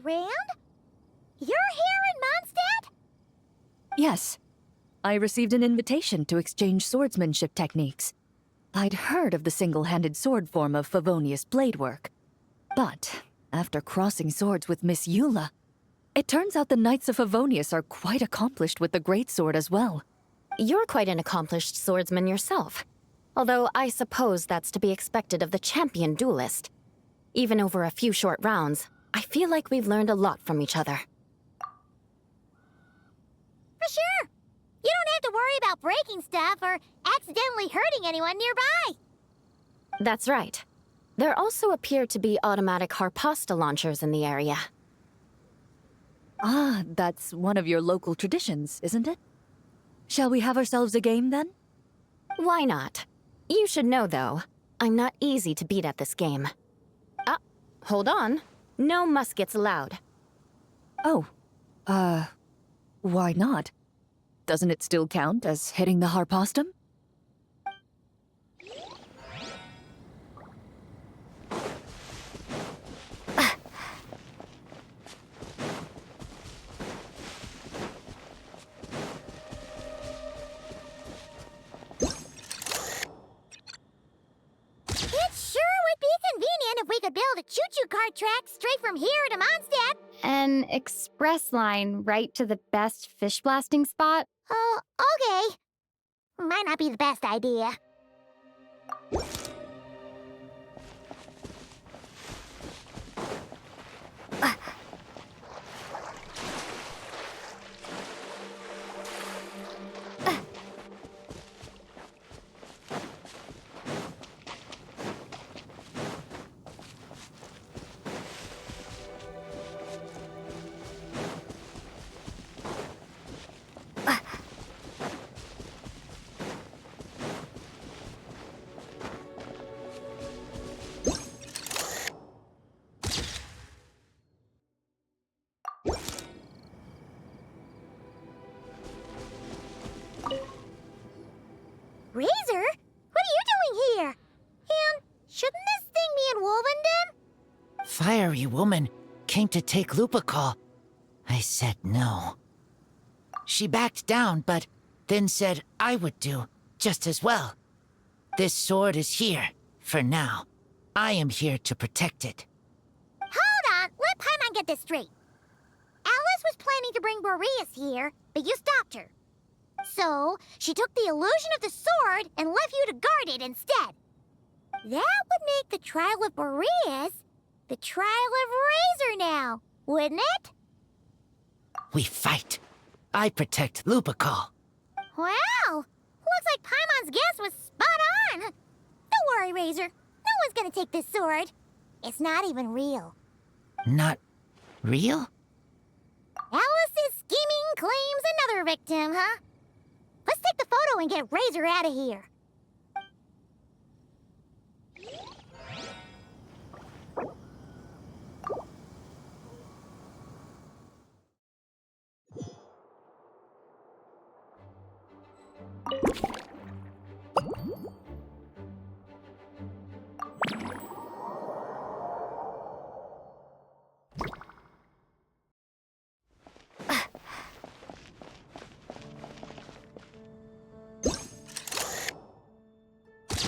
Rand? You're here in Mondstadt? Yes. I received an invitation to exchange swordsmanship techniques. I'd heard of the single-handed sword form of Favonius blade work. But, after crossing swords with Miss Eula, it turns out the Knights of Favonius are quite accomplished with the greatsword as well. You're quite an accomplished swordsman yourself. Although I suppose that's to be expected of the champion duelist. Even over a few short rounds, I feel like we've learned a lot from each other. For sure. You don't have to worry about breaking stuff or accidentally hurting anyone nearby. That's right. There also appear to be automatic harpasta launchers in the area. Ah, that's one of your local traditions, isn't it? Shall we have ourselves a game, then? Why not? You should know, though, I'm not easy to beat at this game. Ah, hold on. No muskets allowed. Oh. Why not? Doesn't it still count as hitting the harpastum? If we could build a choo-choo cart track straight from here to Mondstadt. An express line right to the best fish blasting spot? Oh, okay. Might not be the best idea. Razor? What are you doing here? And shouldn't this thing be in Wolvenden? Fiery woman came to take Lupacol. I said no. She backed down, but then said I would do just as well. This sword is here, for now. I am here to protect it. Hold on, let Paimon get this straight. Alice was planning to bring Boreas here, but you stopped her. So, she took the illusion of the sword and left you to guard it instead. That would make the trial of Boreas the trial of Razor now, wouldn't it? We fight. I protect Lupacol. Wow! Looks like Paimon's guess was spot on. Don't worry, Razor. No one's gonna take this sword. It's not even real. Not real? Alice's scheming claims another victim, huh? Let's take the photo and get Razor out of here.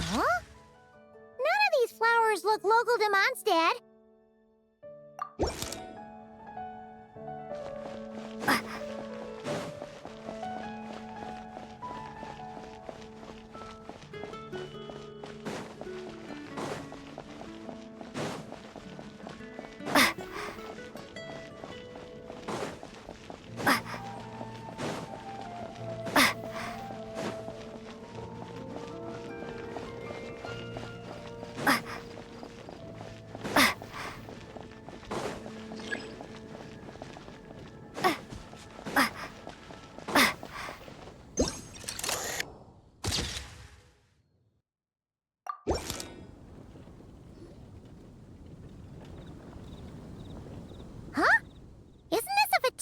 Huh? None of these flowers look local to Mondstadt.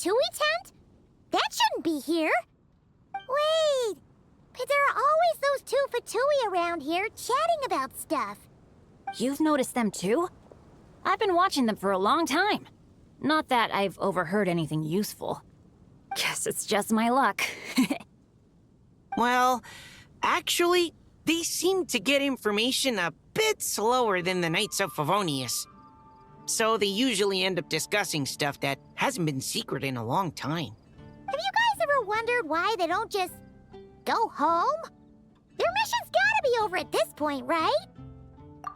Fatui tent? That shouldn't be here. Wait, but there are always those two Fatui around here chatting about stuff. You've noticed them too? I've been watching them for a long time. Not that I've overheard anything useful. Guess it's just my luck. Well, actually, they seem to get information a bit slower than the Knights of Favonius. So they usually end up discussing stuff that hasn't been secret in a long time. Have you guys ever wondered why they don't just go home? Their mission's gotta be over at this point, right?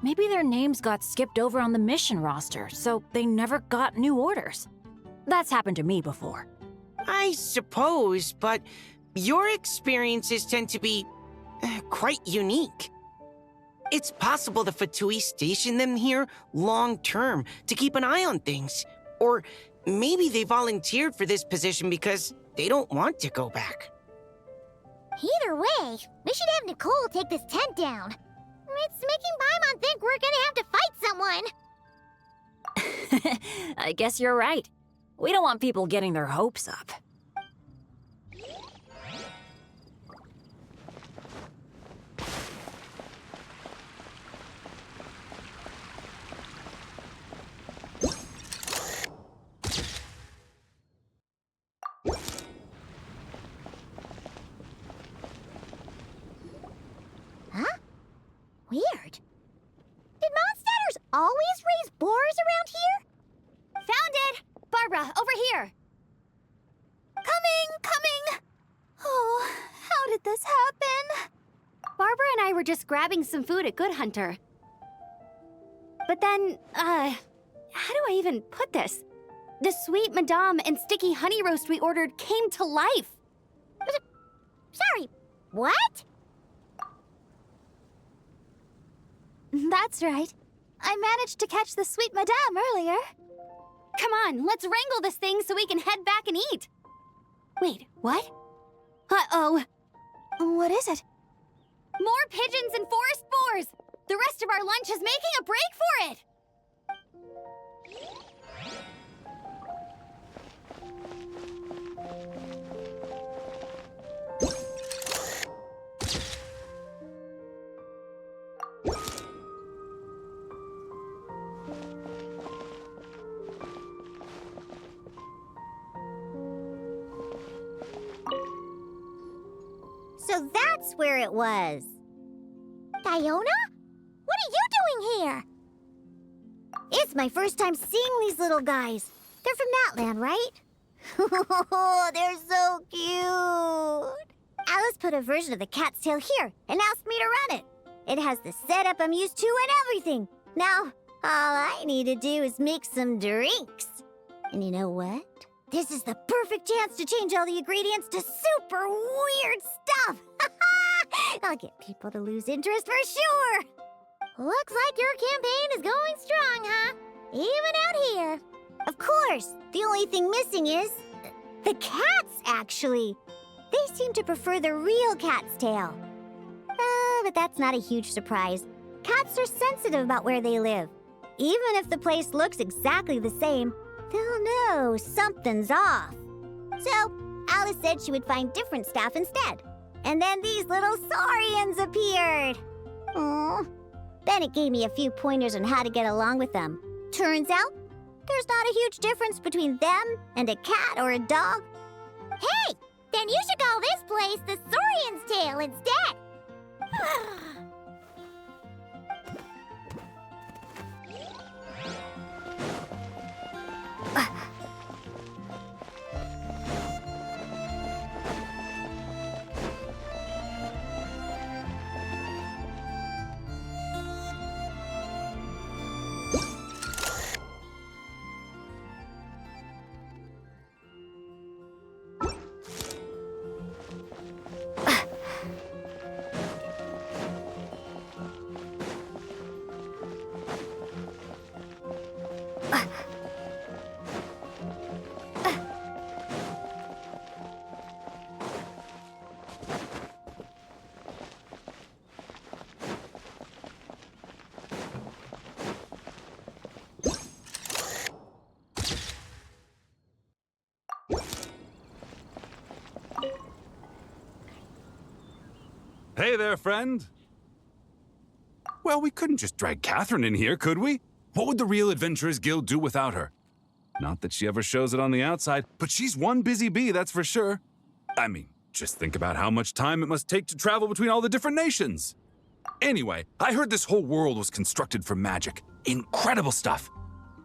Maybe their names got skipped over on the mission roster, so they never got new orders. That's happened to me before. I suppose, but your experiences tend to be quite unique. It's possible the Fatui stationed them here long-term to keep an eye on things. Or maybe they volunteered for this position because they don't want to go back. Either way, we should have Nicole take this tent down. It's making Paimon think we're gonna have to fight someone. I guess you're right. We don't want people getting their hopes up. Weird. Did Mondstadters always raise boars around here? Found it! Barbara, over here! Coming! Oh, how did this happen? Barbara and I were just grabbing some food at Good Hunter. But then, how do I even put this? The sweet madame and sticky honey roast we ordered came to life. Sorry, what? That's right. I managed to catch the sweet madame earlier. Come on, let's wrangle this thing so we can head back and eat. Wait, what? Uh-oh. What is it? More pigeons and forest boars! The rest of our lunch is making a break for it! So that's where it was. Diona? What are you doing here? It's my first time seeing these little guys. They're from that land, right? Oh, they're so cute. Alice put a version of the cat's tail here and asked me to run it. It has the setup I'm used to and everything. Now, all I need to do is make some drinks. And you know what? This is the perfect chance to change all the ingredients to super weird stuff. I'll get people to lose interest for sure. Looks like your campaign is going strong, huh? Even out here. Of course. The only thing missing is the cats, actually. They seem to prefer the real cat's tail. But that's not a huge surprise. Cats are sensitive about where they live. Even if the place looks exactly the same, they'll know something's off. So, Alice said she would find different staff instead. And then these little saurians appeared. Aww. Bennett gave me a few pointers on how to get along with them. Turns out, there's not a huge difference between them and a cat or a dog. Hey, then you should call this place the Saurian's Tail instead. Hey there, friend. Well, we couldn't just drag Catherine in here, could we? What would the Real Adventurers Guild do without her? Not that she ever shows it on the outside, but she's one busy bee, that's for sure. I mean, just think about how much time it must take to travel between all the different nations. Anyway, I heard this whole world was constructed for magic. Incredible stuff.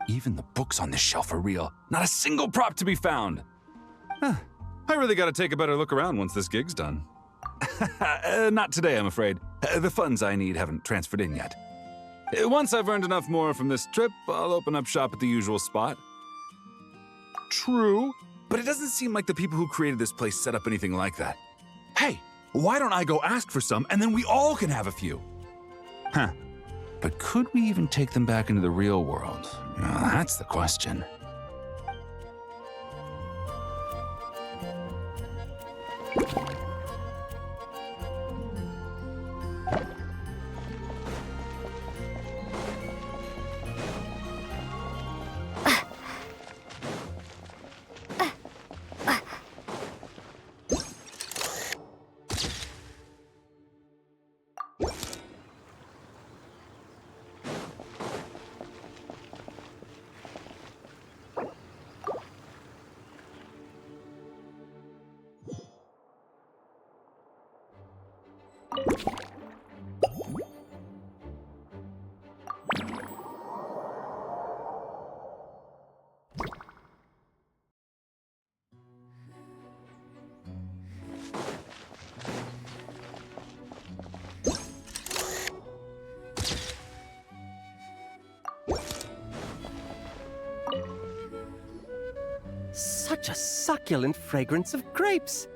Even the books on this shelf are real. Not a single prop to be found. Huh. I really gotta take a better look around once this gig's done. Not today, I'm afraid. The funds I need haven't transferred in yet. Once I've earned enough more from this trip, I'll open up shop at the usual spot. True, but it doesn't seem like the people who created this place set up anything like that. Hey, why don't I go ask for some, and then we all can have a few? Huh. But could we even take them back into the real world? Well, that's the question. Such a succulent fragrance of grapes.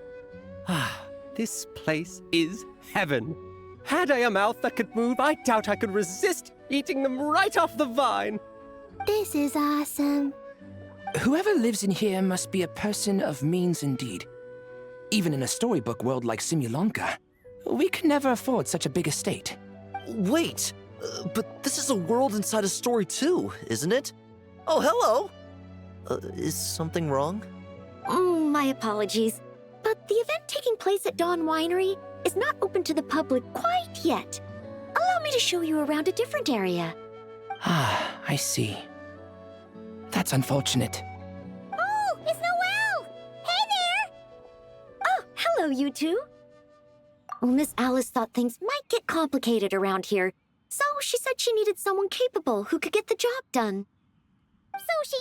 Ah, this place is heaven. Had I a mouth that could move, I doubt I could resist eating them right off the vine. This is awesome. Whoever lives in here must be a person of means indeed. Even in a storybook world like Simulonka, we could never afford such a big estate. Wait, but this is a world inside a story too, isn't it? Oh, hello! Is something wrong? My apologies, but the event taking place at Dawn Winery is not open to the public quite yet. Allow me to show you around a different area. Ah, I see. That's unfortunate. Oh, it's Noelle! Hey there! Oh, hello, you two. Well, Miss Alice thought things might get complicated around here, so she said she needed someone capable who could get the job done. So she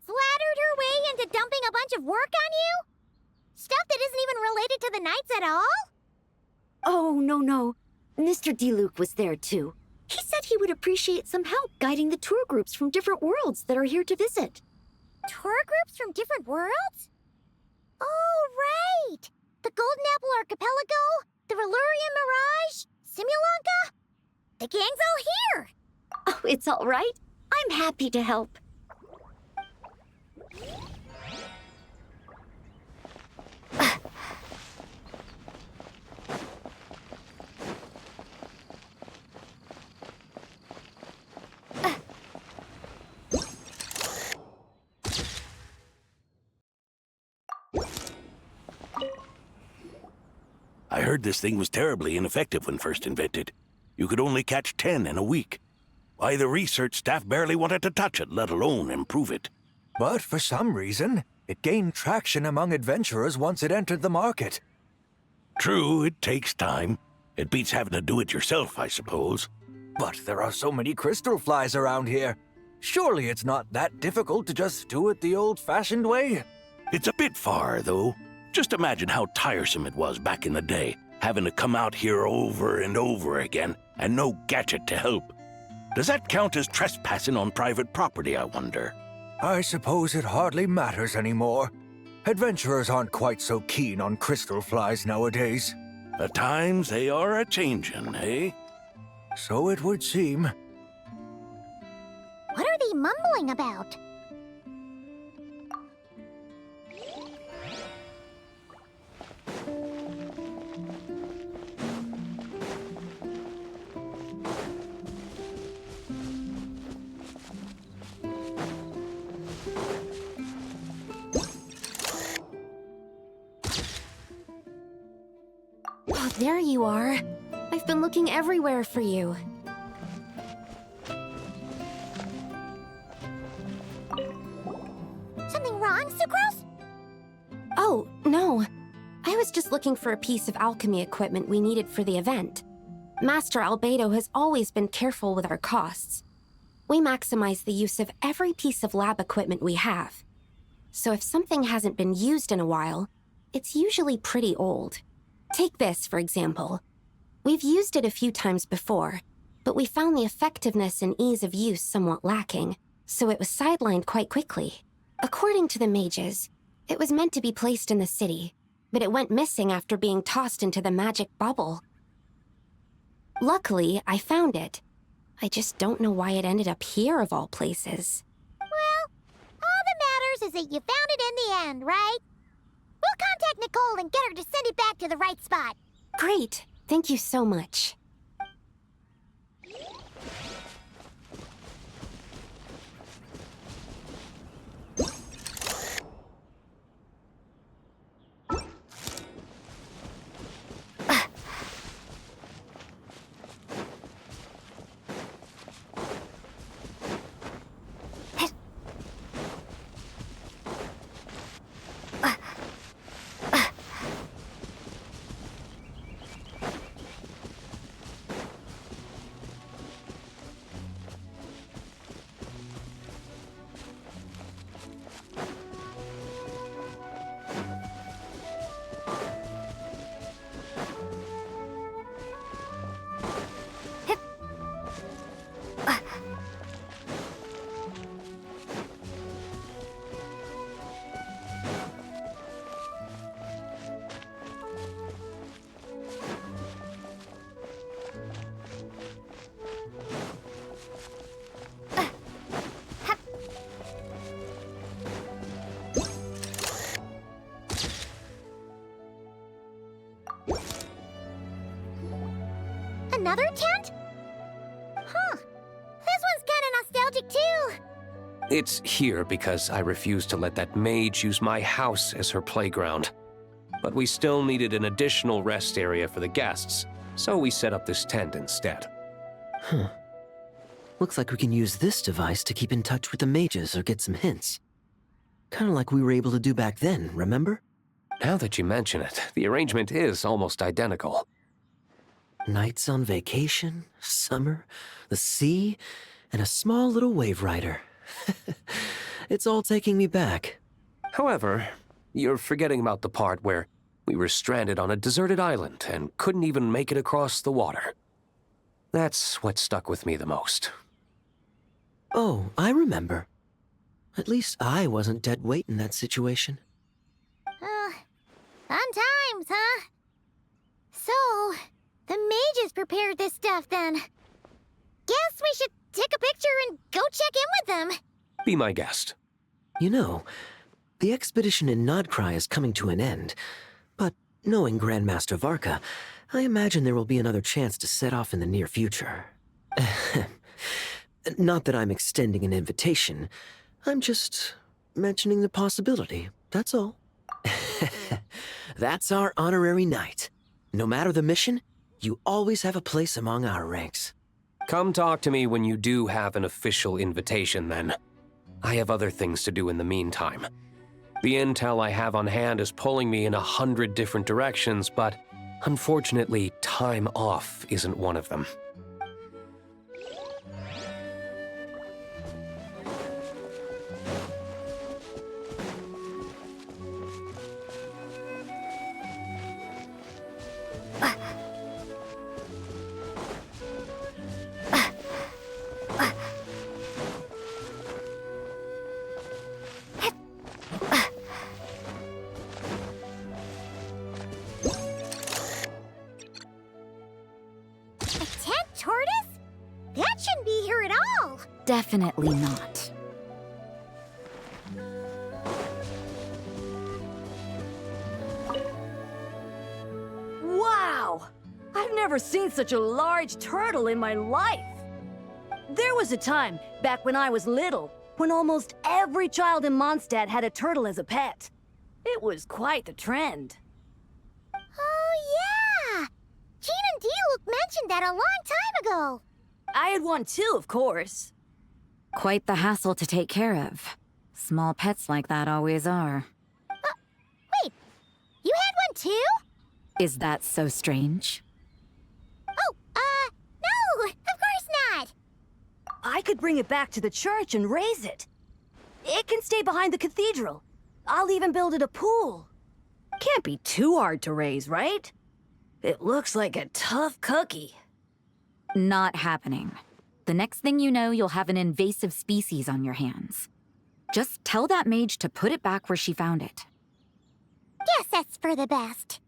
flattered her way into dumping a bunch of work on you? Stuff that isn't even related to the Knights at all? Oh, no. Mr. DeLuke was there, too. He said he would appreciate some help guiding the tour groups from different worlds that are here to visit. Tour groups from different worlds? Oh, right! The Golden Apple Archipelago, the Valurian Mirage, Simulonka. The gang's all here! Oh, it's all right. I'm happy to help. I heard this thing was terribly ineffective when first invented. You could only catch 10 in a week. Why, the research staff barely wanted to touch it, let alone improve it. But for some reason, it gained traction among adventurers once it entered the market. True, it takes time. It beats having to do it yourself, I suppose. But there are so many crystal flies around here. Surely it's not that difficult to just do it the old-fashioned way? It's a bit far, though. Just imagine how tiresome it was back in the day, having to come out here over and over again, and no gadget to help. Does that count as trespassing on private property, I wonder? I suppose it hardly matters anymore. Adventurers aren't quite so keen on crystal flies nowadays. At times they are a-changin', eh? So it would seem. What are they mumbling about? There you are. I've been looking everywhere for you. Something wrong, Sucrose? Oh, no. I was just looking for a piece of alchemy equipment we needed for the event. Master Albedo has always been careful with our costs. We maximize the use of every piece of lab equipment we have. So if something hasn't been used in a while, it's usually pretty old. Take this, for example. We've used it a few times before, but we found the effectiveness and ease of use somewhat lacking, so it was sidelined quite quickly. According to the mages, it was meant to be placed in the city, but it went missing after being tossed into the magic bubble. Luckily, I found it. I just don't know why it ended up here of all places. Well, all that matters is that you found it in the end, right? We'll contact Nicole and get her to send it back to the right spot. Great. Thank you so much. Another tent? Huh. This one's kinda nostalgic too. It's here because I refused to let that mage use my house as her playground. But we still needed an additional rest area for the guests, so we set up this tent instead. Huh. Looks like we can use this device to keep in touch with the mages or get some hints. Kinda like we were able to do back then, remember? Now that you mention it, the arrangement is almost identical. Nights on vacation, summer, the sea, and a small little wave rider. It's all taking me back. However, you're forgetting about the part where we were stranded on a deserted island and couldn't even make it across the water. That's what stuck with me the most. Oh, I remember. At least I wasn't dead weight in that situation. Fun times, huh? So, the mages prepared this stuff then. Guess we should take a picture and go check in with them. Be my guest. You know, the expedition in Nodcry is coming to an end, but knowing Grandmaster Varka, I imagine there will be another chance to set off in the near future. Not that I'm extending an invitation, I'm just mentioning the possibility, that's all. That's our honorary knight. No matter the mission, you always have a place among our ranks. Come talk to me when you do have an official invitation, then. I have other things to do in the meantime. The intel I have on hand is pulling me in 100 different directions, but unfortunately, time off isn't one of them. Definitely not. Wow! I've never seen such a large turtle in my life. There was a time, back when I was little, when almost every child in Mondstadt had a turtle as a pet. It was quite the trend. Oh, yeah! Diluc mentioned that a long time ago. I had one too, of course. Quite the hassle to take care of. Small pets like that always are. Wait, you had one too? Is that so strange? Oh, no, of course not. I could bring it back to the church and raise it. It can stay behind the cathedral. I'll even build it a pool. Can't be too hard to raise, right? It looks like a tough cookie. Not happening. The next thing you know, you'll have an invasive species on your hands. Just tell that mage to put it back where she found it. Guess that's for the best.